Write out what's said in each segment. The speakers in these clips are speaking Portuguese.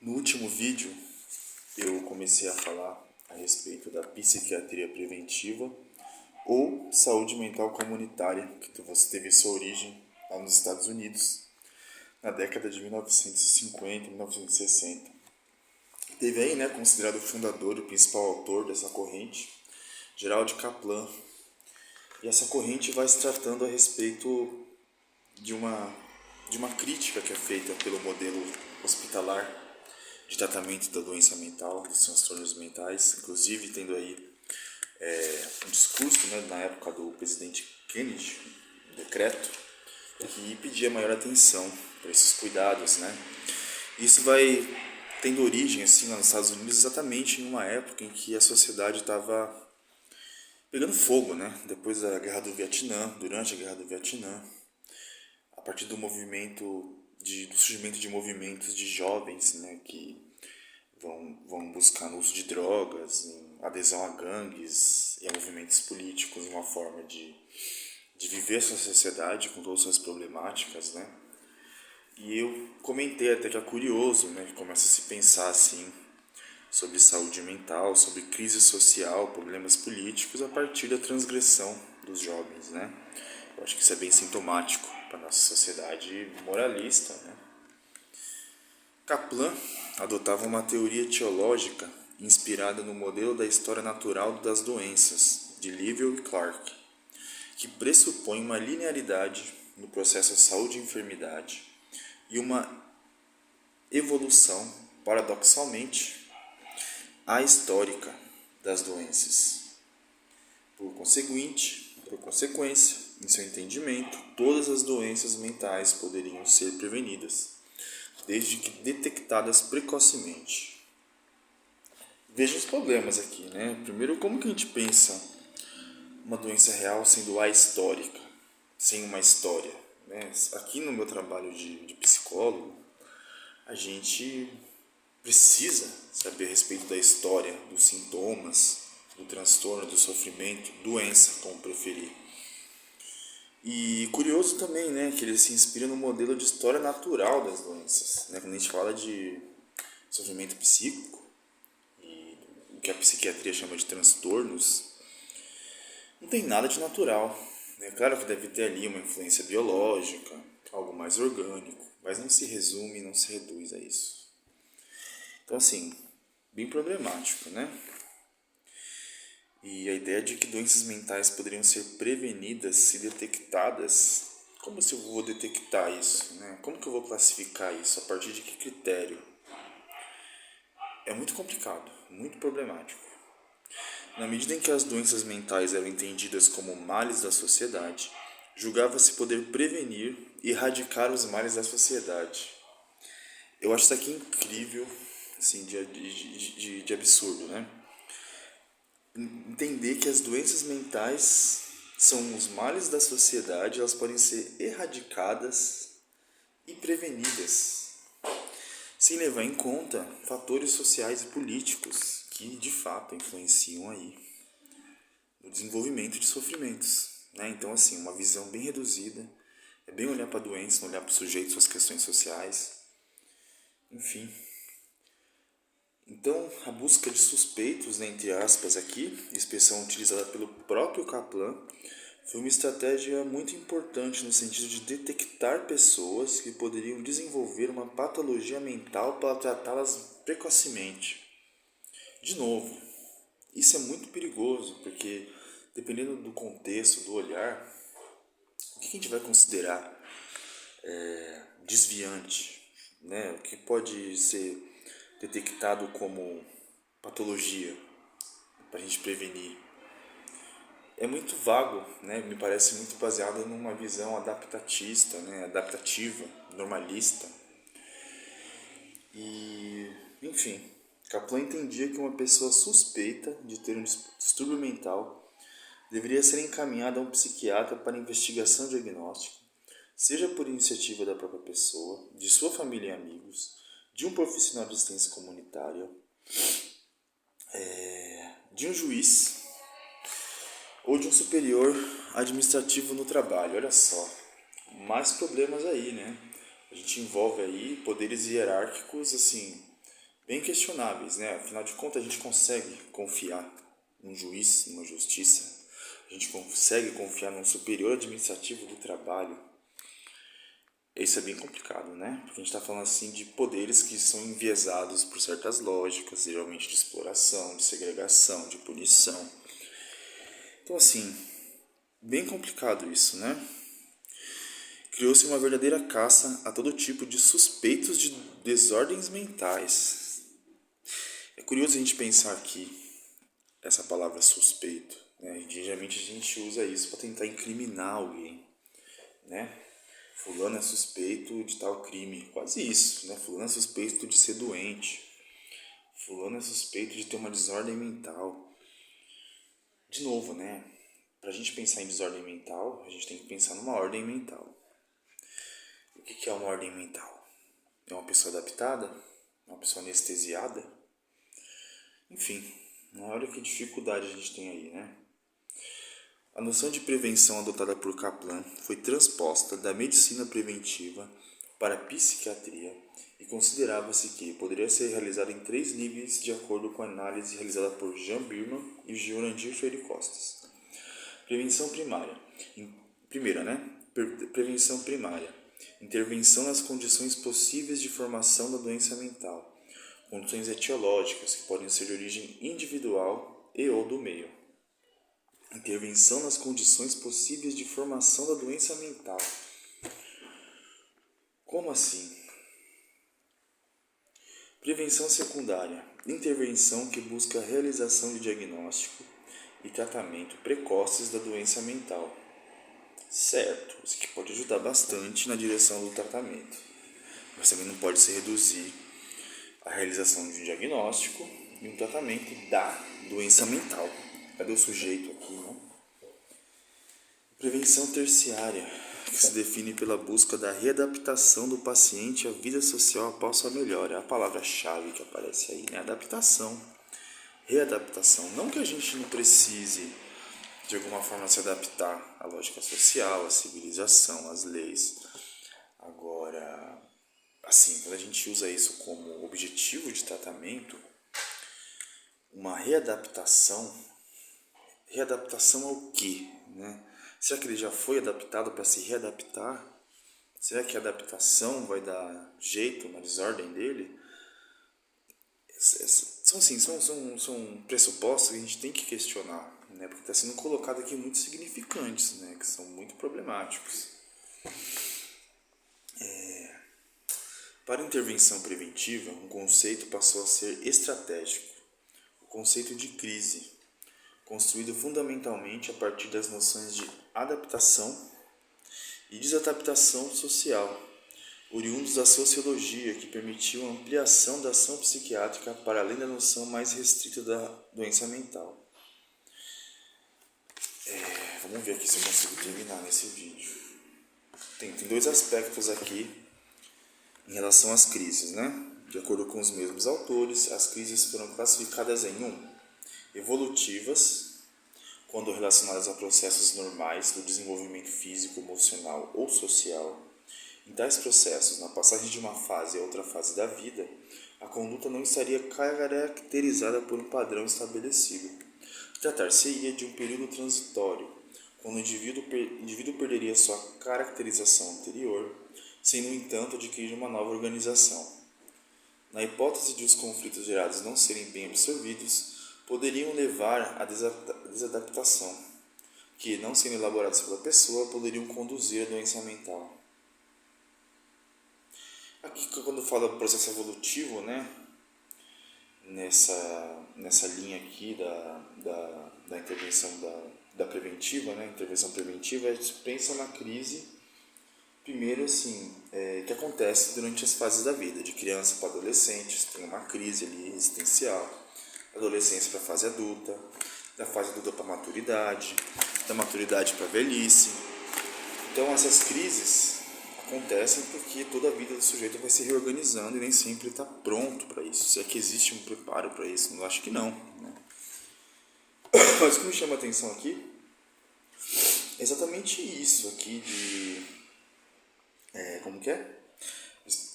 No último vídeo, eu comecei a falar a respeito da psiquiatria preventiva ou saúde mental comunitária, que você teve sua origem lá nos Estados Unidos, na década de 1950 e 1960. Teve aí, considerado o fundador e o principal autor dessa corrente, Gerald Kaplan. E essa corrente vai se tratando a respeito de uma crítica que é feita pelo modelo hospitalar de tratamento da doença mental, dos transtornos mentais, inclusive tendo aí um discurso na época do presidente Kennedy, um decreto, que pedia maior atenção para esses cuidados. Isso vai tendo origem assim, lá nos Estados Unidos exatamente em uma época em que a sociedade estava pegando fogo, depois da Guerra do Vietnã, durante a Guerra do Vietnã, a partir do do surgimento de movimentos de jovens, que vão buscar no uso de drogas, em adesão a gangues e a movimentos políticos, uma forma de viver essa sociedade com todas as suas problemáticas, E eu comentei até que é curioso, que começa a se pensar assim sobre saúde mental, sobre crise social, problemas políticos a partir da transgressão dos jovens, Eu acho que isso é bem sintomático para a nossa sociedade moralista, Kaplan adotava uma teoria teológica inspirada no modelo da história natural das doenças, de Livell e Clark, que pressupõe uma linearidade no processo de saúde e enfermidade e uma evolução, paradoxalmente, ahistórica das doenças. Por consequência, em seu entendimento, todas as doenças mentais poderiam ser prevenidas, desde que detectadas precocemente. Veja os problemas aqui, Primeiro, como que a gente pensa uma doença real sendo ahistórica, sem uma história, Aqui no meu trabalho de psicólogo, a gente precisa saber a respeito da história, dos sintomas, do transtorno, do sofrimento, doença, como preferir. E curioso também, que ele se inspira no modelo de história natural das doenças, Quando a gente fala de sofrimento psíquico, e o que a psiquiatria chama de transtornos, não tem nada de natural. Claro que deve ter ali uma influência biológica, algo mais orgânico, mas não se resume, não se reduz a isso. Então, assim, bem problemático, E a ideia de que doenças mentais poderiam ser prevenidas se detectadas, como se eu vou detectar isso, Como que eu vou classificar isso? A partir de que critério? É muito complicado, muito problemático. Na medida em que as doenças mentais eram entendidas como males da sociedade, julgava-se poder prevenir e erradicar os males da sociedade. Eu acho isso aqui incrível, assim, de absurdo, Entender que as doenças mentais são os males da sociedade, elas podem ser erradicadas e prevenidas, sem levar em conta fatores sociais e políticos que de fato influenciam aí no desenvolvimento de sofrimentos, Então, assim, uma visão bem reduzida, é bem olhar para a doença, não olhar para o sujeito, suas questões sociais, enfim. Então, a busca de suspeitos, entre aspas aqui, expressão utilizada pelo próprio Kaplan, foi uma estratégia muito importante no sentido de detectar pessoas que poderiam desenvolver uma patologia mental para tratá-las precocemente. De novo, isso é muito perigoso, porque dependendo do contexto, do olhar, o que a gente vai considerar desviante, O que pode ser detectado como patologia para a gente prevenir? É muito vago, Me parece muito baseado numa visão adaptatista, adaptativa, normalista. E, enfim, Kaplan entendia que uma pessoa suspeita de ter um distúrbio mental deveria ser encaminhada a um psiquiatra para investigação diagnóstica, seja por iniciativa da própria pessoa, de sua família e amigos, de um profissional de assistência comunitária, de um juiz ou de um superior administrativo no trabalho. Olha só, mais problemas aí, A gente envolve aí poderes hierárquicos, assim, bem questionáveis, né? Afinal de contas, a gente consegue confiar num juiz, numa justiça, a gente consegue confiar num superior administrativo do trabalho. Isso é bem complicado, né? Porque a gente está falando assim de poderes que são enviesados por certas lógicas, geralmente de exploração, de segregação, de punição. Então, assim, bem complicado isso, né? Criou-se uma verdadeira caça a todo tipo de suspeitos de desordens mentais. É curioso a gente pensar aqui essa palavra suspeito, né? E geralmente a gente usa isso para tentar incriminar alguém, né? Fulano é suspeito de tal crime, quase isso, né? Fulano é suspeito de ser doente. Fulano é suspeito de ter uma desordem mental. De novo, né? Pra gente pensar em desordem mental, a gente tem que pensar numa ordem mental. O que é uma ordem mental? É uma pessoa adaptada? Uma pessoa anestesiada? Enfim, olha que dificuldade a gente tem aí, né? A noção de prevenção adotada por Kaplan foi transposta da medicina preventiva para a psiquiatria e considerava-se que poderia ser realizada em 3 níveis de acordo com a análise realizada por Jean Birman e Jurandir Freire Costas. Prevenção primária. Primeira, né? Prevenção primária. Intervenção nas condições possíveis de formação da doença mental. Condições etiológicas que podem ser de origem individual e ou do meio. Intervenção nas condições possíveis de formação da doença mental. Como assim? Prevenção secundária. Intervenção que busca a realização de diagnóstico e tratamento precoces da doença mental. Certo, isso aqui pode ajudar bastante na direção do tratamento, mas também não pode se reduzir à realização de um diagnóstico e um tratamento da doença mental. Cadê o sujeito aqui, né? Prevenção terciária, que se define pela busca da readaptação do paciente à vida social após sua melhora. É a palavra-chave que aparece aí, né? Adaptação, readaptação. Não que a gente não precise, de alguma forma, se adaptar à lógica social, à civilização, às leis. Agora, assim, quando a gente usa isso como objetivo de tratamento, uma readaptação ao quê, né? Será que ele já foi adaptado para se readaptar? Será que a adaptação vai dar jeito na desordem dele? São pressupostos que a gente tem que questionar, né? Porque está sendo colocado aqui muitos significantes, né? Que são muito problemáticos. Para a intervenção preventiva, um conceito passou a ser estratégico, o conceito de crise, construído fundamentalmente a partir das noções de adaptação e desadaptação social, oriundos da sociologia, que permitiu a ampliação da ação psiquiátrica para além da noção mais restrita da doença mental. Vamos ver aqui se eu consigo terminar nesse vídeo. Tem 2 aspectos aqui em relação às crises, né? De acordo com os mesmos autores, as crises foram classificadas em 1. Evolutivas, quando relacionadas a processos normais do desenvolvimento físico, emocional ou social. Em tais processos, na passagem de uma fase a outra fase da vida, a conduta não estaria caracterizada por um padrão estabelecido. Tratar-se-ia de um período transitório, quando o indivíduo perderia sua caracterização anterior, sem, no entanto, adquirir uma nova organização. Na hipótese de os conflitos gerados não serem bem absorvidos, poderiam levar à desadaptação, que, não sendo elaborados pela pessoa, poderiam conduzir à doença mental. Aqui, quando fala do processo evolutivo, né, nessa linha aqui da intervenção da preventiva, né, intervenção preventiva, a gente pensa na crise, primeiro assim, que acontece durante as fases da vida, de criança para adolescente, tem uma crise ali existencial, adolescência para a fase adulta, da fase adulta para a maturidade, da maturidade para a velhice. Então essas crises acontecem porque toda a vida do sujeito vai se reorganizando e nem sempre está pronto para isso. Se é que existe um preparo para isso, eu acho que não, né? Mas o que me chama a atenção aqui é exatamente isso aqui de... como que é?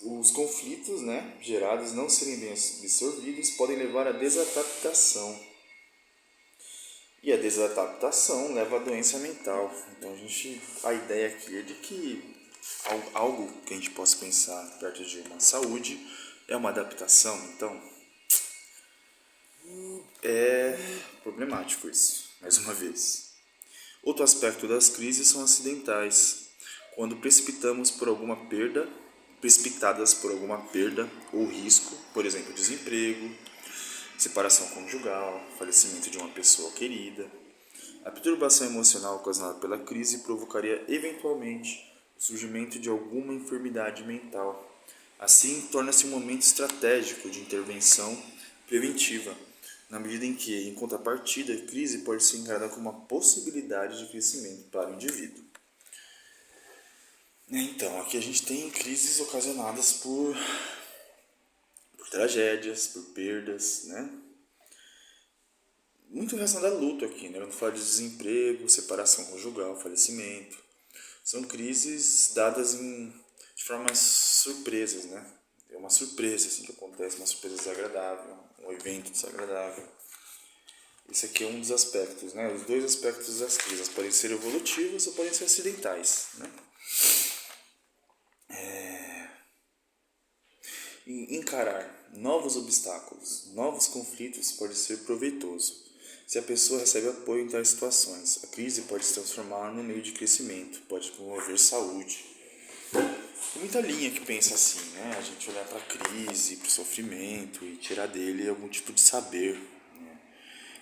Os conflitos, né, gerados não serem bem absorvidos podem levar à desadaptação. E a desadaptação leva à doença mental. Então a ideia aqui é de que algo que a gente possa pensar perto de uma saúde é uma adaptação. Então é problemático isso, mais uma vez. Outro aspecto das crises são acidentais, quando precipitadas por alguma perda ou risco, por exemplo, desemprego, separação conjugal, falecimento de uma pessoa querida. A perturbação emocional ocasionada pela crise provocaria eventualmente o surgimento de alguma enfermidade mental. Assim, torna-se um momento estratégico de intervenção preventiva, na medida em que, em contrapartida, a crise pode ser encarada como uma possibilidade de crescimento para o indivíduo. Então, aqui a gente tem crises ocasionadas por tragédias, por perdas, né? Muito relacionado a luto aqui, né? Quando fala de desemprego, separação conjugal, falecimento. São crises dadas de formas surpresas, né? É uma surpresa assim, que acontece, uma surpresa desagradável, um evento desagradável. Esse aqui é um dos aspectos, né? Os dois aspectos das crises podem ser evolutivas ou podem ser acidentais, né? Encarar novos obstáculos, novos conflitos pode ser proveitoso. Se a pessoa recebe apoio em tais situações, a crise pode se transformar num meio de crescimento, pode promover saúde. Tem muita linha que pensa assim, né? A gente olhar para a crise, para o sofrimento e tirar dele algum tipo de saber. Né?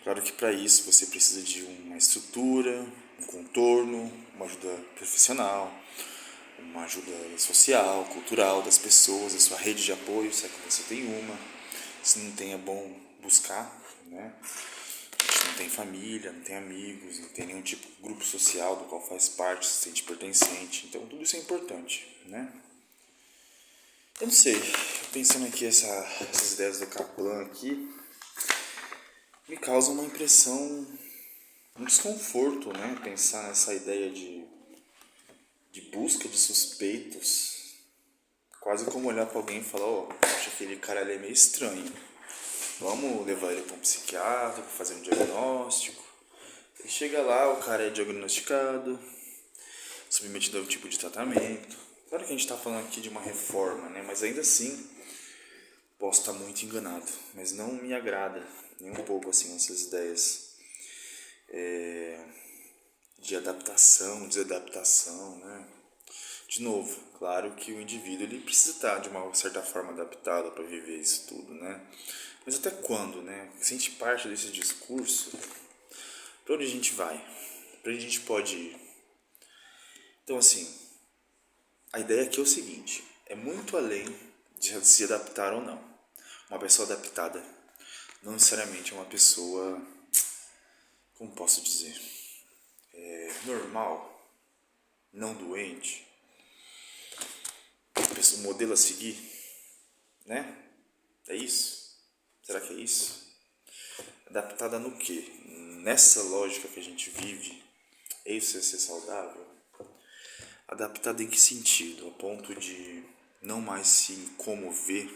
Claro que para isso você precisa de uma estrutura, um contorno, uma ajuda profissional, uma ajuda social, cultural das pessoas, a sua rede de apoio, se é que você tem uma. Se não tem, é bom buscar, né? A gente não tem família, não tem amigos, não tem nenhum tipo de grupo social do qual faz parte, se sente pertencente. Então tudo isso é importante, né? Eu não sei, pensando aqui essas ideias do Kaplan aqui, me causa uma impressão, um desconforto, né? Pensar nessa ideia de busca de suspeitos, quase como olhar para alguém e falar, acho que aquele cara ali é meio estranho. Vamos levar ele para um psiquiatra, para fazer um diagnóstico. E chega lá, o cara é diagnosticado, submetido a um tipo de tratamento. Claro que a gente está falando aqui de uma reforma, né? Mas ainda assim, posso estar muito enganado. Mas não me agrada nem um pouco assim essas ideias de adaptação, desadaptação, né? De novo, claro que o indivíduo ele precisa estar de uma certa forma adaptado para viver isso tudo, né? Mas até quando, né? Se a gente parte desse discurso, para onde a gente vai? Para onde a gente pode ir? Então, assim, a ideia aqui é o seguinte: é muito além de se adaptar ou não. Uma pessoa adaptada não necessariamente é uma pessoa, como posso dizer, normal, não doente, um modelo a seguir, né? É isso? Será que é isso? Adaptada no quê? Nessa lógica que a gente vive, é isso é ser saudável? Adaptada em que sentido? A ponto de não mais se comover,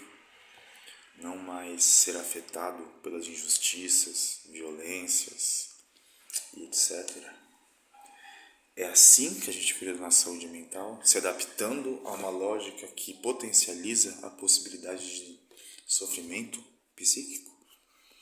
não mais ser afetado pelas injustiças, violências e etc. É assim que a gente cuida da nossa saúde mental, se adaptando a uma lógica que potencializa a possibilidade de sofrimento psíquico?